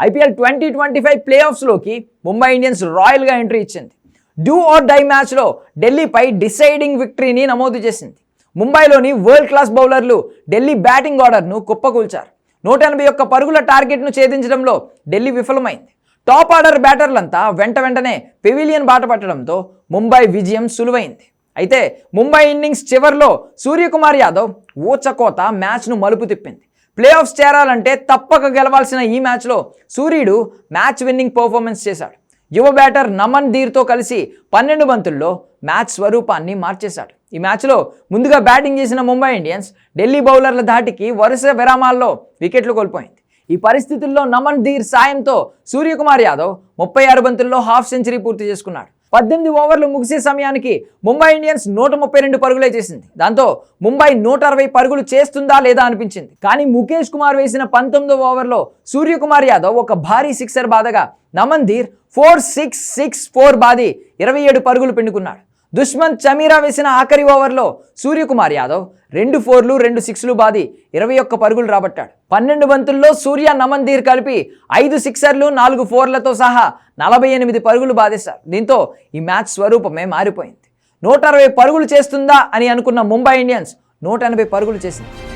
IPL 2025 play ఆఫ్స్లోకి Mumbai Indians రాయల్గా entry ఇచ్చింది. డూ ఆర్ డై మ్యాచ్లో ఢిల్లీపై డిసైడింగ్ విక్టరీని నమోదు చేసింది. ముంబైలోని వరల్డ్ క్లాస్ బౌలర్లు ఢిల్లీ బ్యాటింగ్ ఆర్డర్ను కుప్పకూల్చారు. 181 పరుగుల టార్గెట్ను ఛేదించడంలో ఢిల్లీ విఫలమైంది. టాప్ ఆర్డర్ బ్యాటర్లంతా వెంటనే పెవిలియన్ బాట పట్టడంతో ముంబై విజయం సులువైంది. అయితే ముంబై ఇన్నింగ్స్ చివర్లో సూర్యకుమార్ యాదవ్ ఊచకోత మ్యాచ్ను మలుపు తిప్పింది. ప్లే ఆఫ్స్ చేరాలంటే తప్పక గెలవాల్సిన ఈ మ్యాచ్లో సూర్యుడు మ్యాచ్ విన్నింగ్ పర్ఫార్మెన్స్ చేశాడు. యువ బ్యాటర్ నమన్ ధీర్తో కలిసి 12 బంతుల్లో మ్యాచ్ స్వరూపాన్ని మార్చేశాడు. ఈ మ్యాచ్లో ముందుగా బ్యాటింగ్ చేసిన ముంబై ఇండియన్స్ ఢిల్లీ బౌలర్ల ధాటికి వరుస విరామాల్లో వికెట్లు కోల్పోయింది. ఈ పరిస్థితుల్లో నమన్ ధీర్ సాయంతో సూర్యకుమార్ యాదవ్ 36 బంతుల్లో హాఫ్ సెంచరీ పూర్తి చేసుకున్నాడు. 18 ఓవర్లు ముగిసే సమయానికి ముంబై ఇండియన్స్ 132 పరుగులే చేసింది. దాంతో ముంబై 160 పరుగులు చేస్తుందా లేదా అనిపించింది. కానీ ముఖేష్ కుమార్ వేసిన 19వ ఓవర్లో సూర్యకుమార్ యాదవ్ ఒక భారీ సిక్సర్ బాదగా నమన్ ధీర్ 4-6-6-4 బాది 27 పరుగులు పిండుకున్నాడు. దుష్మంత్ చమీరా వేసిన ఆఖరి ఓవర్లో సూర్యకుమార్ యాదవ్ 2 4లు 2 6లు బాది 21 పరుగులు రాబట్టాడు. 12 బంతుల్లో సూర్య నమన్ ధీర్ కలిపి 5 సిక్సర్లు 4 4లతో సహా 48 పరుగులు బాధేశారు. దీంతో ఈ మ్యాచ్ స్వరూపమే మారిపోయింది. 160 పరుగులు చేస్తుందా అని అనుకున్న ముంబై ఇండియన్స్ 180 పరుగులు చేసింది.